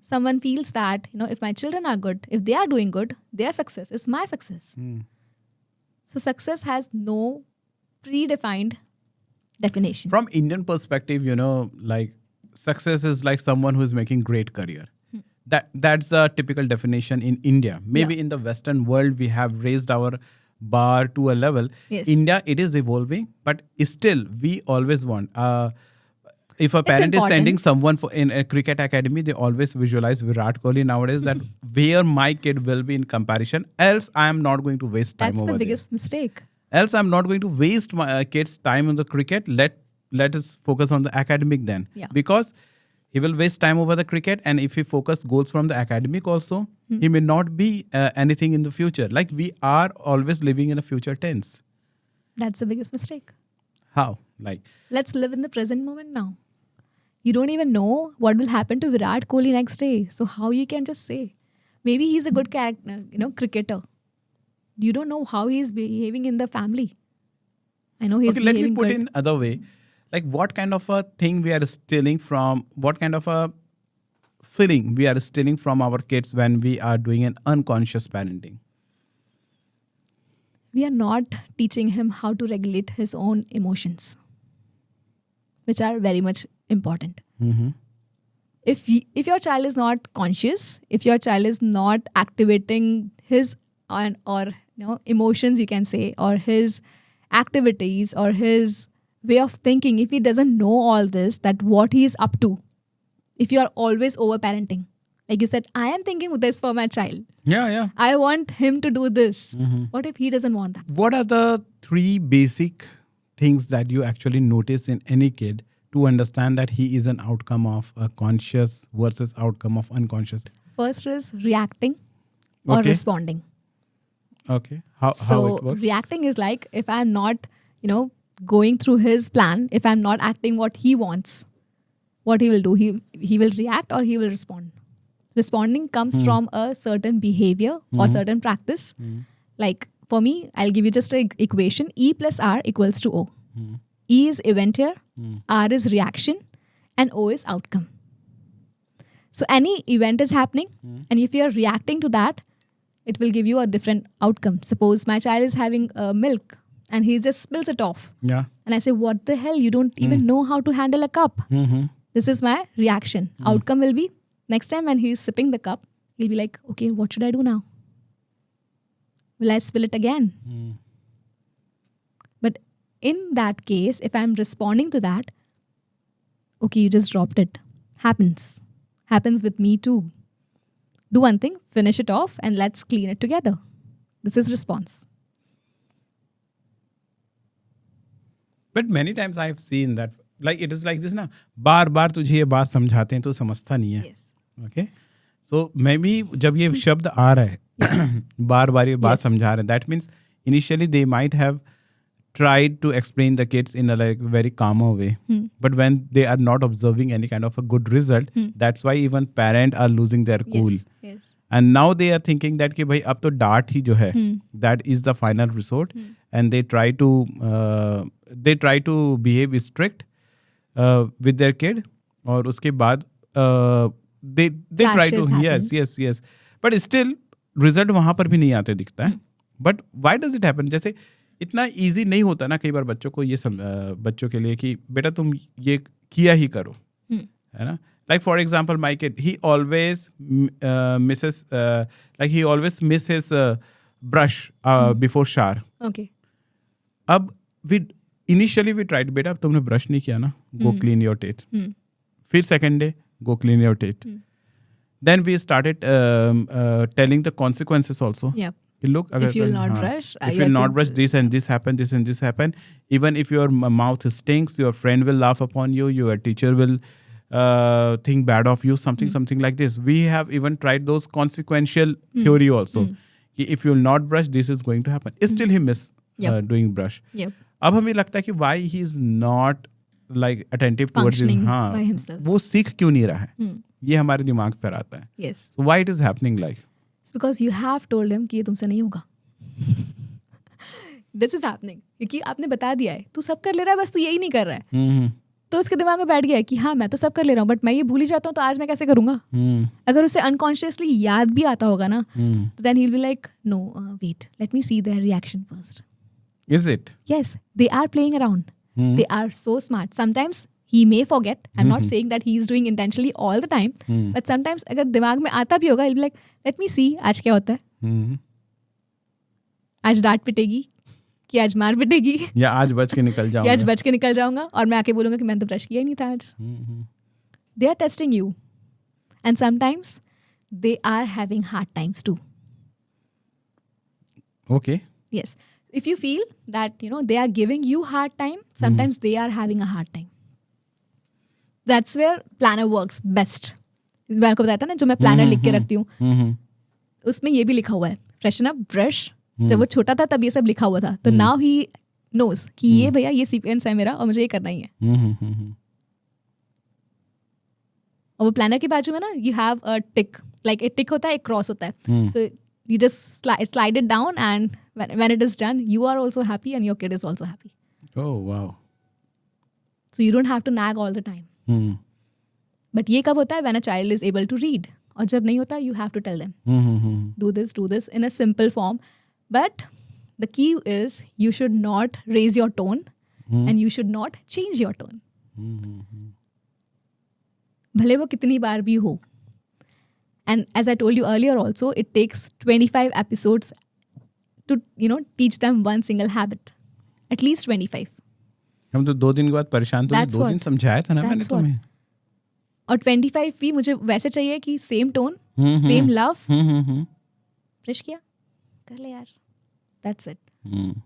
Someone feels that, if my children are good, if they are doing good, their success is my success. So success has no predefined definition. From Indian perspective, like success is like someone who is making great career. That's the typical definition in India. Maybe in the Western world, we have raised our bar to a level. Yes. India, it is evolving, but still we always want if a parent is sending someone in a cricket academy, they always visualize Virat Kohli nowadays that where my kid will be in comparison, else I am not going to waste time That's over the there. biggest mistake. Else I'm not going to waste my kid's time on the cricket. Let us focus on the academic then. Yeah. Because he will waste time over the cricket, and if he focus goals from the academic also, he may not be anything in the future. Like we are always living in a future tense. That's the biggest mistake. How? Like Let's live in the present moment now. You don't even know what will happen to Virat Kohli next day. So how you can just say, maybe he's a good character, cricketer. You don't know how he's behaving in the family. I know he's Okay, let me behaving put good. in other way. Like what kind of a thing we are stealing from, what kind of a feeling we are stealing from our kids when we are doing an unconscious parenting? We are not teaching him how to regulate his own emotions, which are very much important. If your child is not conscious, if your child is not activating his or emotions, you can say, or his activities or his way of thinking, if he doesn't know all this, that what he is up to, if you are always over parenting, like you said, I am thinking this for my child, Yeah. I want him to do this. What if he doesn't want that? What are the 3 basic things that you actually notice in any kid to understand that he is an outcome of a conscious versus outcome of unconscious? First is reacting or Okay. responding. Okay. How So it works? reacting is like, if I'm not, going through his plan, if I'm not acting what he wants, what he will do, he will react or he will respond. Responding comes from a certain behavior or certain practice. Like for me, I'll give you just an equation. E plus R equals to O. E is event here, R is reaction, and O is outcome. So any event is happening, and if you're reacting to that, it will give you a different outcome. Suppose my child is having milk and he just spills it off. Yeah. And I say, what the hell? You don't even know how to handle a cup. This is my reaction. Outcome will be, next time when he's sipping the cup, he'll be like, okay, what should I do now? Will I spill it again? But in that case, if I'm responding to that, okay, you just dropped it. Happens with me too. Do one thing, finish it off, and let's clean it together. This is response. But many times I have seen that, like it is like this ना, बार तुझे ये बात समझाते हैं तो समझता नहीं है. Yes. Okay. So maybe जब ये शब्द आ रहा है, बार ये बात Yes. समझा रहे हैं, that means initially they might have tried to explain the kids in a like very calmer way. But when they are not observing any kind of a good result, that's why even parents are losing their cool. Yes. And now they are thinking that कि भाई अब तो डांट ही जो है, that is the final resort, and they try to behave strict with their kid, और उसके बाद they try to Clashes yes, but still result वहाँ पर भी नहीं आते दिखता है. But why does it happen? जैसे इतना easy नहीं होता ना कई बार बच्चों को ये बच्चों के लिए कि बेटा तुम ये किया ही करो, है ना. Like for example, my kid, he always miss his brush before shower. Okay. अब initially we tried, बेटा तुमने brush नहीं किया ना, go clean your teeth. फिर second day, go clean your teeth. Then we started telling the consequences also. Yep. Look, If you will not brush, if your you will not teeth brush, will- this and this happen, this and this happen. Even if your mouth stinks, your friend will laugh upon you, your teacher will think bad of you, something like this. We have even tried those consequential theory also. If you will not brush, this is going to happen. Still he miss Yep. doing brush. Yep. अब हमें लगता है कि why he is not like attentive towards this. Functioning हाँ, by himself. वो सीख क्यों नहीं रहा है, ये हमारे दिमाग पर आता है. Yes. So why it is happening like? It's because you have told him कि ये तुमसे नहीं होगा. This is happening. क्योंकि आपने बता दिया है, तू सब कर ले रहा है, बस तू यही नहीं कर रहा है. तो उसके दिमाग में बैठ गया है कि हाँ मैं तो सब कर ले रहा हूँ, बट मैं ये भूल ही जाता हूँ, तो आज मैं कैसे करूँगा. अगर उसे अनकॉन्शियसली याद भी आता होगा ना, तो then he'll be like, no, wait, let me see their reaction first. Is it? Yes, they are playing around. They are so smart. Sometimes he may forget. I'm not saying that he is doing intentionally all the time. But sometimes अगर दिमाग में आता भी होगा, he'll be like, let me see आज क्या होता है. आज डांट पिटेगी कि आज मार पिटेगी या आज बच के निकल कि जाऊंगा. आज बच के निकल जाऊंगा और मैं आके बोलूंगा कि मैंने तो ब्रश किया ही नहीं था आज. They are testing you. And sometimes they are having hard times too. Okay. Yes. If you feel that, they are giving you hard time, sometimes they are having a hard time. That's where planner works best. मैंने आपको बताया था ना, जो मैं planner लिख के रखती हूँ, उसमें ये भी लिखा हुआ है, फ्रेशन अप, ब्रश. जब वो छोटा था तब ये सब लिखा हुआ था. तो नाउ ही नोज कि ये भैया ये सीक्वेंस है मेरा और मुझे ये करना ही है. और वो प्लानर के बाजू में ना, you have a tick, like एक टिक होता है, एक क्रॉस होता है. सो you just slide it down, and when it is done, you are also happy and your kid is also happy. Oh, wow. So you don't have to nag all the time. Hmm. But ये कब होता है? When a child is able to read. और जब नहीं होता, you have to tell them. Do this in a simple form. But the key is you should not raise your tone and you should not change your tone. भले वो कितनी बार भी हो. And as I told you earlier also, it takes 25 episodes to, teach them one single habit. At least 25. हम तो 2 दिन के बाद परेशान थे. That's 2 दिन what. समझाया था ना मैंने That's what. तुम्हें. और 25 भी मुझे वैसे चाहिए कि same tone, same love. Fresh किया, कर ले यार. That's it.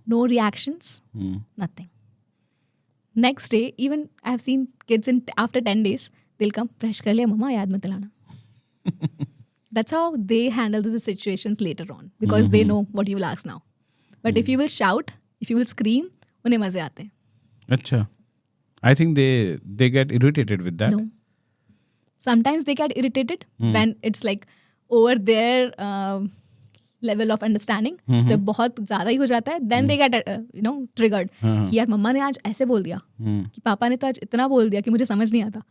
No reactions, nothing. Next day, even I have seen kids after 10 days, they'll come, fresh कर लिया मम्मा, याद मत दिलाना. That's how they handle the situations later on because they know what you will ask now. But if you will shout, if you will scream, उन्हें मजे आते हैं. अच्छा. I think they get irritated with that. No. Sometimes they get irritated when it's like over their level of understanding. जब बहुत ज़्यादा ही हो जाता है, then they get triggered. कि यार मम्मा ने आज ऐसे बोल दिया, कि पापा ने तो आज इतना बोल दिया कि मुझे समझ नहीं आता.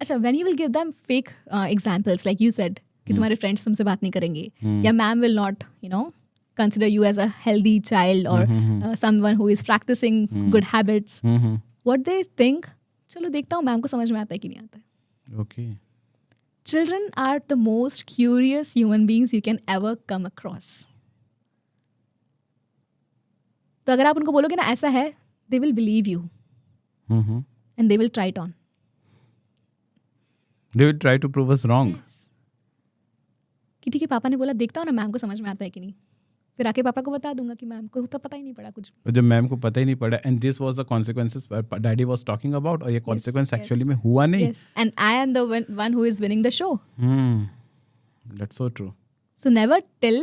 अच्छा, when you will give them fake examples, like you said, कि तुम्हारे friends तुमसे बात नहीं करेंगे, या ma'am will not, consider you as a healthy child or someone who is practicing good habits. What they think, चलो देखता हूँ मैम को समझ में आता है कि नहीं आता है. Okay. Children are the most curious human beings you can ever come across. तो अगर आप उनको बोलोगे ना ऐसा है, they will believe you and they will try it on. They will try to prove us wrong. कि ठीक है पापा ने बोला, देखता हूँ ना मैम को समझ में आता है कि नहीं. फिर आके पापा को बता दूंगा कि मैम को तो पता ही नहीं पड़ा कुछ. और जब मैम को पता ही नहीं पड़ा, and this was the consequences daddy was talking about, और ये consequence actually में हुआ नहीं. Yes, and I am the one who is winning the show. That's so true. So never tell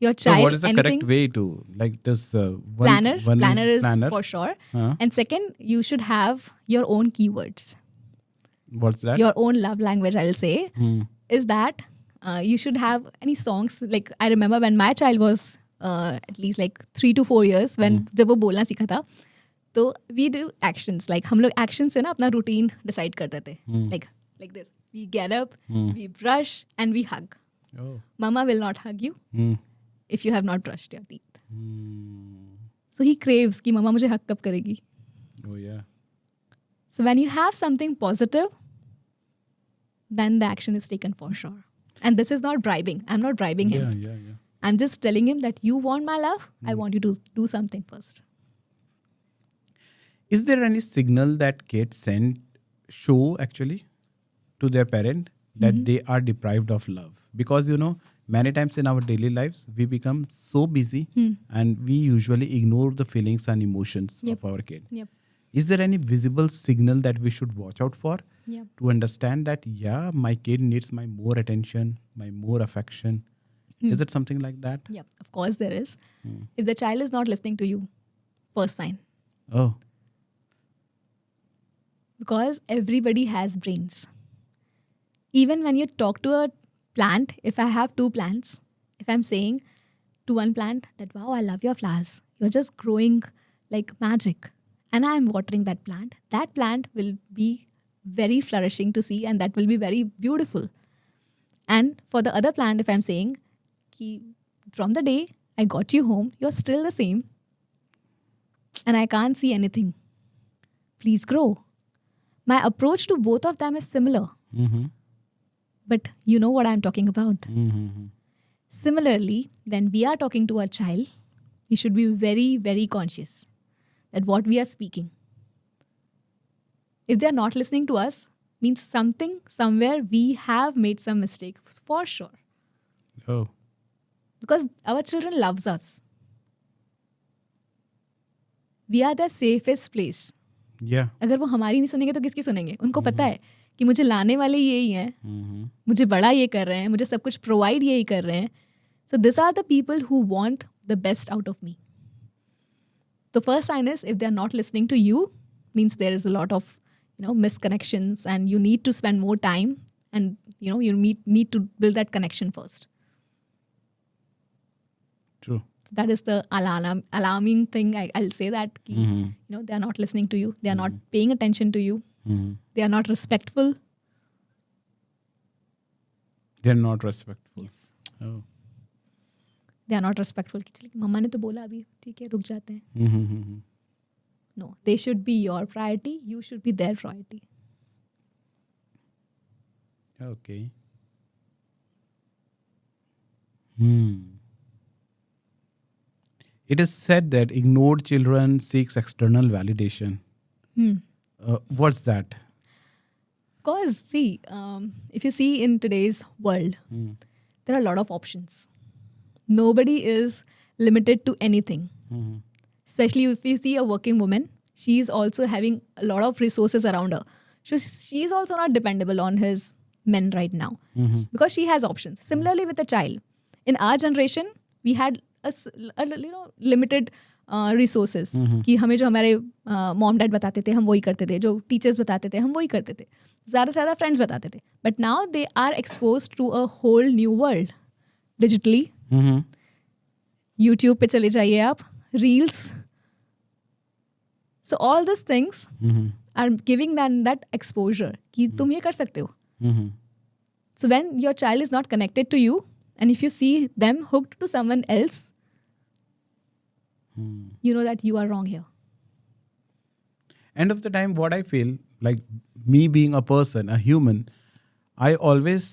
your So child what is the anything. correct way to like this Planner is for sure. And second, you should have your own keywords. What's that? Your own love language, I'll say, is that you should have any songs. Like I remember when my child was at least like 3 to 4 years, when जब वो बोलना सीखा था, तो we do actions. Like हम लोग actions से ना अपना routine decide करते थे. Like this. We get up, we brush, and we hug. Oh. Mama will not hug you if you have not brushed your teeth. So he craves कि मम्मा मुझे hug कब करेगी. Oh yeah. So when you have something positive, then the action is taken for sure. And this is not bribing. I'm not bribing him. Yeah. I'm just telling him that you want my love. I want you to do something first. Is there any signal that kids show actually to their parent that they are deprived of love? Because many times in our daily lives we become so busy and we usually ignore the feelings and emotions of our kid. Yep. Is there any visible signal that we should watch out for Yep. to understand that my kid needs my more attention, my more affection? Is it something like that? Yep. Of course there is. If the child is not listening to you, first sign. Oh. Because everybody has brains. Even when you talk to a plant, if I have 2 plants, if I'm saying to one plant that, wow, I love your flowers, you're just growing like magic, and I'm watering that plant will be very flourishing to see, and that will be very beautiful. And for the other plant, if I'm saying, ki, from the day I got you home, you're still the same, and I can't see anything. Please grow. My approach to both of them is similar. But you know what I'm talking about. Similarly, when we are talking to a child, we should be very, very conscious that what we are speaking. If they are not listening to us, means something, somewhere we have made some mistake for sure. Oh. Because our children loves us. We are their safest place. Yeah. अगर वो हमारी नहीं सुनेंगे तो किसकी सुनेंगे? उनको पता है कि मुझे लाने वाले यही हैं, मुझे बड़ा ये कर रहे हैं, मुझे सब कुछ प्रोवाइड यही कर रहे हैं. So these are the people who want the best out of me. The first sign is if they are not listening to you, means there is a lot of misconnections, and you need to spend more time, and you need to build that connection first. True. So that is the alarming thing. I'll say that ki, they are not listening to you. They are not paying attention to you. They are not respectful. They're not respectful. Yes. Oh. They are not respectful. चलिए, मम्मा ने तो बोला अभी, ठीक है, रुक जाते हैं. No, they should be your priority. You should be their priority. Okay. It is said that ignored children seeks external validation. What's that? Because, see, if you see in today's world, there are a lot of options. Nobody is limited to anything. Especially if you see a working woman, she is also having a lot of resources around her. So she is also not dependable on his men right now because she has options. Similarly with a child, in our generation, we had a limited resources कि हमें जो हमारे mom dad बताते थे हम वही करते थे, जो टीचर्स बताते थे हम वही करते थे, ज़्यादा से ज़्यादा फ्रेंड्स बताते थे. But now they are expose to a whole new world digitally. YouTube पे चले जाइए आप, reels. So all this things are giving them that exposure कि तुम ये कर सकते हो. So when your child is not connected to you and if you see them hooked to someone else, you know that you are wrong here. End of the time, what I feel, like me being a person, a human, I always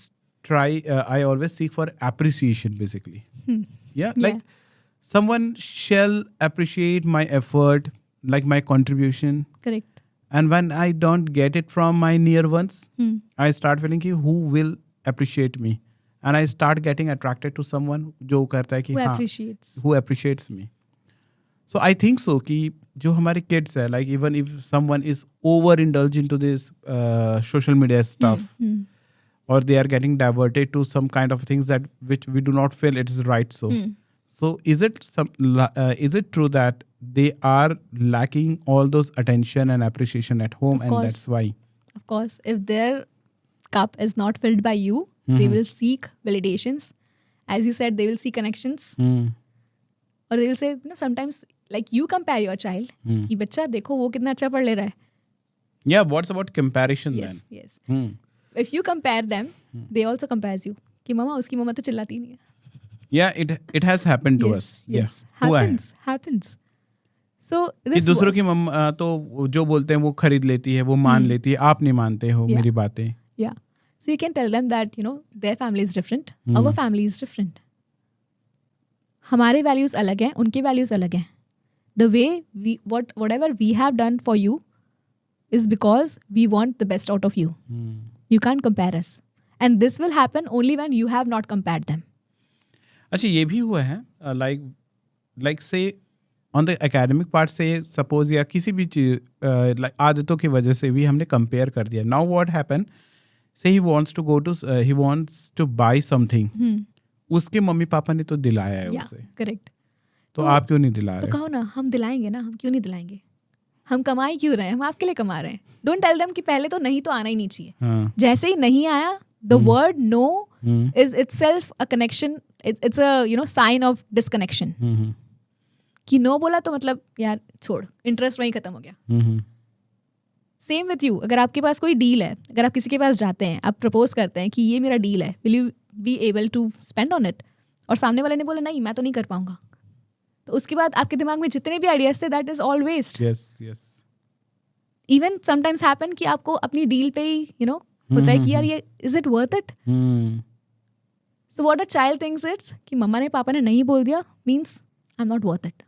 seek for appreciation, basically. Like someone shall appreciate my effort, like my contribution. Correct. And when I don't get it from my near ones, I start feeling कि who will appreciate me? And I start getting attracted to someone जो करता है कि who appreciates me. So I think so कि जो हमारे kids है, like even if someone is overindulged into this social media stuff, or they are getting diverted to some kind of things that which we do not feel it is right. So is it true that they are lacking all those attention and appreciation at home, and that's why? Of course, if their cup is not filled by you, they will seek validations. As you said, they will seek connections. Or they will say, sometimes like you compare your child कि बच्चा देखो वो कितना अच्छा पढ़ ले रहा है. Yeah, what's about comparison then? Yes. If you compare them, they also compares you. कि मामा उसकी मम्मा तो चिल्लाती नहीं है. Yeah, it has happened to us. Yes. Happens. So कि दूसरों की मम्मा तो जो बोलते हैं वो खरीद लेती है, वो मान लेती है, आप नहीं मानते हो मेरी बातें. Yeah. So you can tell them that, their family is different, our family is different. हमारे values अलग हैं, उनके values अलग हैं. The way whatever we have done for you is because we want the best out of you. You can't compare us. And this will happen only when you have not compared them. अच्छा, ये भी हुआ है, like say on the academic part से suppose या किसी भी चीज like आदतों की वजह से भी हमने compare कर दिया. Now what happened? Say he wants to buy something. उसके मम्मी पापा ने तो दिलाया है उसे. Correct. तो आप क्यों नहीं दिला रहे? तो कहो ना, हम दिलाएंगे ना, हम क्यों नहीं दिलाएंगे? हम कमाई क्यों रहे हैं? हम आपके लिए कमा रहे हैं. Don't tell them कि पहले तो नहीं तो आना ही नहीं चाहिए. जैसे ही नहीं आया, the word no is itself a connection. It's a sign of disconnection. कि no बोला तो मतलब यार छोड़, इंटरेस्ट वहीं खत्म हो गया. सेम विथ यू, अगर आपके पास कोई डील है, अगर आप किसी के पास जाते हैं, आप प्रपोज करते हैं कि ये मेरा डील है, will you be able to spend on it, और सामने वाले ने बोला नहीं मैं तो नहीं कर पाऊंगा, तो उसके बाद आपके दिमाग में जितने भी आइडियाज थे that is all waste. Even sometimes happen कि आपको अपनी डील पे ही होता है कि यार ये is it worth it. So what a child thinks it's कि मम्मा ने पापा ने नहीं बोल दिया means I am not worth it.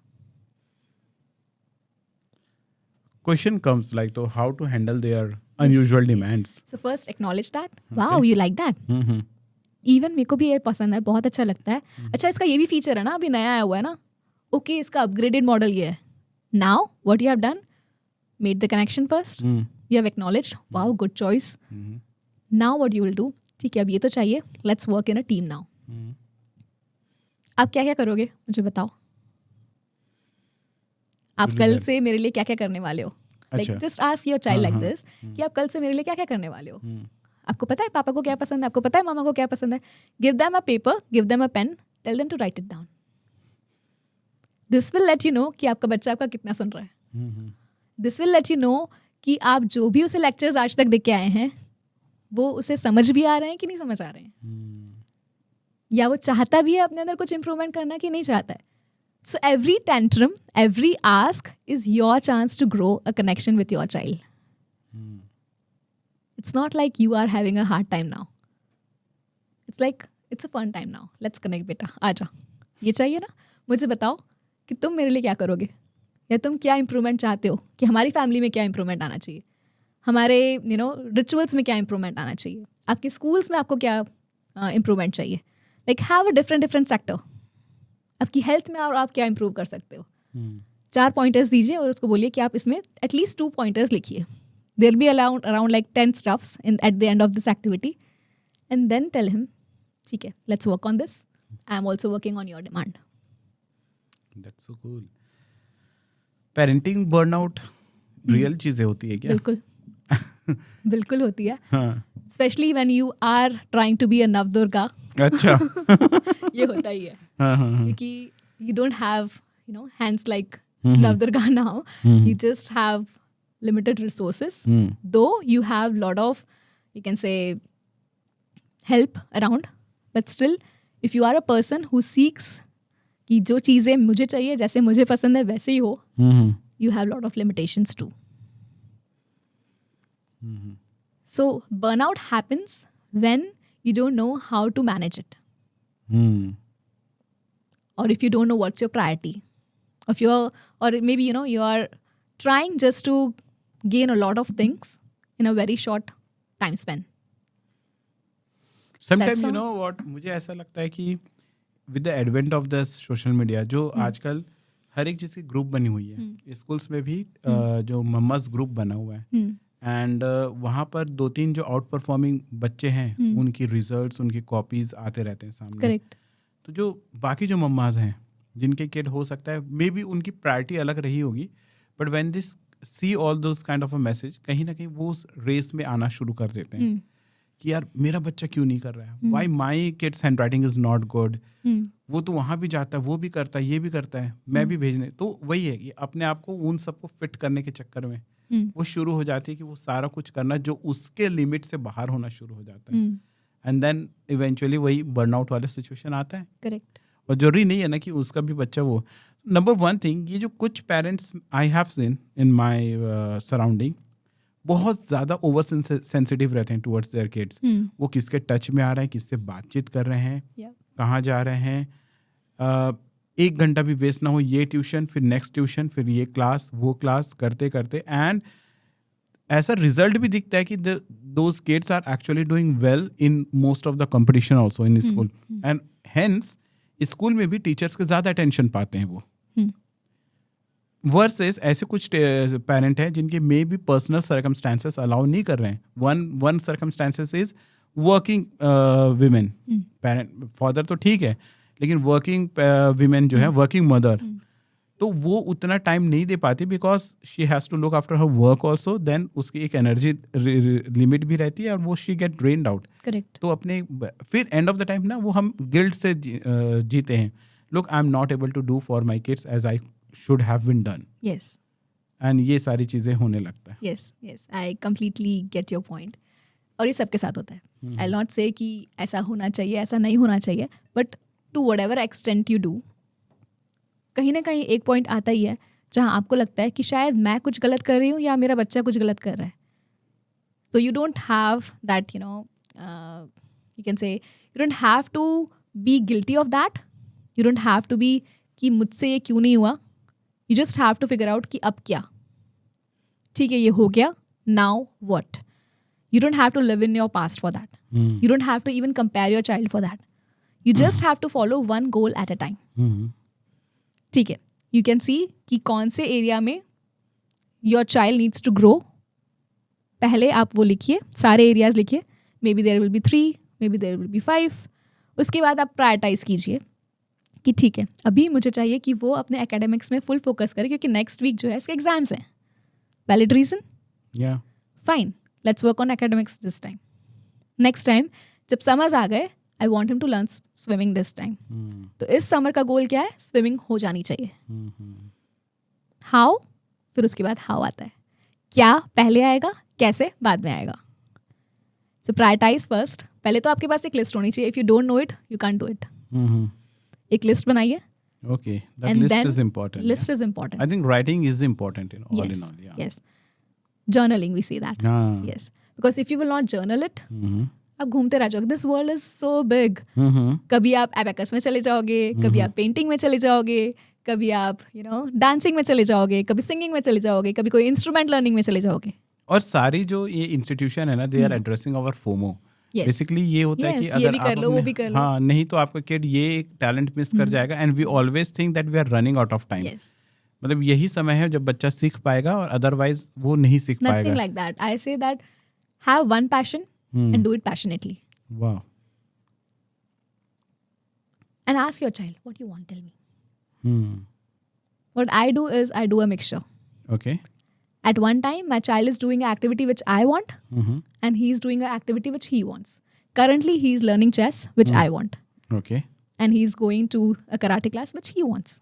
Question comes like, so how to handle their unusual demands? So first acknowledge that. Wow, you like that. Even मेरे को भी ये पसंद है, बहुत अच्छा लगता है. अच्छा, इसका ये भी फीचर है ना, अभी नया आया हुआ है ना. Okay, इसका अपग्रेडेड मॉडल ये है. Now what you have done? Made the connection first. You have acknowledged. Wow, good choice. Now what you will do? ठीक है, अब ये तो चाहिए. Let's work in a team now. आप क्या क्या करोगे मुझे बताओ. आप कल से मेरे लिए क्या क्या करने वाले हो. Like just ask your child like this कि आप कल से मेरे लिए क्या क्या करने वाले हो. आपको पता है पापा को क्या पसंद है, आपको पता है मामा को क्या पसंद है. Give them a paper, give them a pen, tell them to write it down. This will let you know कि आपका बच्चा आपका कितना सुन रहा है. This will let you know कि आप जो भी उसे लेक्चर्स आज तक देख के आए हैं वो उसे समझ भी आ रहे हैं कि नहीं समझ आ रहे हैं, या वो चाहता भी है अपने अंदर कुछ इम्प्रूवमेंट करना कि नहीं चाहता है. So every tantrum, every ask is your chance to grow a connection with your child. It's not like you are having a hard time now. It's like it's a fun time now. Let's connect बेटा, आजा. ये चाहिए ना, मुझे बताओ कि तुम मेरे लिए क्या करोगे, या तुम क्या इम्प्रूवमेंट चाहते हो, कि हमारी फैमिली में क्या इम्प्रूवमेंट आना चाहिए, हमारे रिचुअल्स में क्या इम्प्रूवमेंट आना चाहिए, आपके स्कूल्स में आपको क्या इम्प्रूवमेंट चाहिए. Like have a different sector. आपकी हेल्थ में और आप क्या इम्प्रूव कर सकते हो. 4 पॉइंटर्स दीजिए और उसको बोलिए कि आप इसमें एटलीस्ट 2 पॉइंटर्स लिखिए. There be around like 10 stuffs at the end of this activity, and then tell him ठीक है, let's work on this. I am also working on your demand. That's so cool. Parenting burnout real चीजें होती है क्या? बिल्कुल बिल्कुल होती है. हाँ. Specially when you are trying to be a Navdurga. अच्छा. ये होता ही है हाँ, हाँ, हाँ. क्योंकि you don't have hands like Navdurga now. You just have limited resources. Though you have lot of, you can say, help around, but still if you are a person who seeks कि जो चीज़ें मुझे चाहिए जैसे मुझे पसंद है वैसे ही हो, you have lot of limitations too. So burnout happens when you don't know how to manage it. Or if you don't know what's your priority, or maybe you are trying just to gain a lot of things in a very short time span. Sometimes That's you know what, मुझे ऐसा लगता है कि with the advent of this social media, जो आजकल हर एक चीज़ की group बनी हुई है. स्कूल्स में भी जो मम्मास ग्रुप बना हुआ है, एंड वहाँ पर 2-3 जो आउट परफॉर्मिंग बच्चे हैं उनकी रिजल्ट्स, उनकी कॉपीज आते रहते हैं सामने. Correct. तो जो बाकी जो मम्माज हैं जिनके किड हो सकता है मे बी उनकी प्रायोरिटी अलग रही होगी, but when this see all those kind of a message, कहीं ना कहीं वो उस रेस में आना शुरू कर देते हैं कि यार मेरा बच्चा क्यों नहीं कर रहा है, why my kids handwriting is not good. वो तो वहाँ भी जाता है, वो भी करता है, ये भी करता है, मैं भी भेजने. तो वही है कि अपने आप को उन सबको फिट करने के चक्कर में वो शुरू हो जाती है कि वो सारा कुछ करना जो उसके लिमिट से बाहर होना शुरू हो जाता है. एंड देन इवेंचुअली वही बर्नआउट वाला सिचुएशन आता है. Correct. और जरूरी नहीं है ना कि उसका भी बच्चा वो. नंबर 1 थिंग, ये जो कुछ parents I have seen in my surrounding, बहुत ज़्यादा ओवर सेंसिटिव रहते हैं टुवर्ड्स देयर किड्स. वो किसके टच में आ रहे हैं, किससे बातचीत कर रहे हैं, Yeah. कहाँ जा रहे हैं. 1 घंटा भी वेस्ट ना हो, ये ट्यूशन, फिर नेक्स्ट ट्यूशन, फिर ये क्लास, वो क्लास करते करते, एंड ऐसा रिजल्ट भी दिखता है कि those kids are actually doing well in most of the competition also in school, and hence school में भी टीचर्स के ज़्यादा अटेंशन पाते हैं वो. वर्सेस ऐसे कुछ पेरेंट हैं जिनके may be personal circumstances allow नहीं कर रहे हैं. One circumstances is working women. Parent father तो ठीक है, लेकिन वर्किंग विमेन जो है, वर्किंग मदर, तो वो उतना टाइम नहीं दे पाती because she has to look after her work also. Then उसकी एक एनर्जी लिमिट भी रहती है और वो she get drained out. Correct. तो अपने फिर एंड ऑफ द टाइम ना वो हम गिल्ट से जीते हैं. Look, I am not able to do for my kids as I should have been done. Yes. And ये सारी चीज़ें होने लगता है. Yes. I completely get your point. और ये सबके साथ होता है. I'll not say कि ऐसा होना चाहिए, ऐसा नहीं होना चाहिए, but to whatever extent you do, कहीं ना कहीं एक पॉइंट आता ही है जहाँ आपको लगता है कि शायद मैं कुछ गलत कर रही हूँ या मेरा बच्चा कुछ गलत कर रहा है. So you don't have that, you can say, you don't have to be guilty of that. You don't have to be कि मुझसे ये क्यों नहीं हुआ. You just have to figure out कि अब क्या. ठीक है, ये हो गया. Now what? You don't have to live in your past for that. You don't have to even compare your child for that. You just have to follow one goal at a time. ठीक है, you can see कि कौन से area में your child needs to grow. पहले आप वो लिखिए, सारे एरियाज लिखिए. Maybe there will be 3, maybe there will be 5. उसके बाद आप प्रायोरिटाइज कीजिए कि ठीक है, अभी मुझे चाहिए कि वो अपने एकेडमिक्स में फुल फोकस करे क्योंकि नेक्स्ट वीक जो है इसके एग्जाम्स हैं. Valid reason? Yeah. Fine, let's work on academics this time. Next time जब समझ आ गए, I want him to learn swimming this time. तो इस समर का गोल क्या है? स्विमिंग हो जानी चाहिए. हाउ? फिर उसके बाद हाउ आता है. क्या पहले आएगा, कैसे बाद में आएगा. सो प्रायोरिटाइज फर्स्ट. पहले तो आपके पास एक लिस्ट होनी चाहिए. If you don't know it you can't do it. एक लिस्ट बनाइए. Okay, that And list then is important. List is important. I think writing is important in all Yes. in all. Yeah. Yes. Journaling, we say that. Ah. Yes. Because if you will not journal it, Mm-hmm. आप घूमते रह जाओगे. This world is so big. Mm-hmm. कभी आप abacus में चले जाओगे, कभी आप पेंटिंग में चले जाओगे, कभी आप डांसिंग में चले जाओगे, कभी सिंगिंग में चले जाओगे, कभी कोई इंस्ट्रूमेंट लर्निंग में चले जाओगे. और सारी जो ये इंस्टीट्यूशन है ना, they are addressing our FOMO. Yes. Basically ये होता है कि Yes, अगर ये भी आप कर लो, वो भी कर लो. हाँ, नहीं तो आपका किड ये एक टैलेंट मिस कर जाएगा. And we always think that we are running out of time. Yes. मतलब यही समय है जब बच्चा सीख पाएगा, और अदरवाइज वो नहीं सीख Nothing पाएगा. like that. I say that have one passion and do it passionately. वाह. And ask your child, what you want, tell me. What I do is I do a mixture. Okay. At one time, my child is doing an activity which I want, and he's doing an activity which he wants. Currently, he's learning chess, which I want, Okay. and he's going to a karate class, which he wants.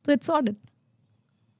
So it's sorted.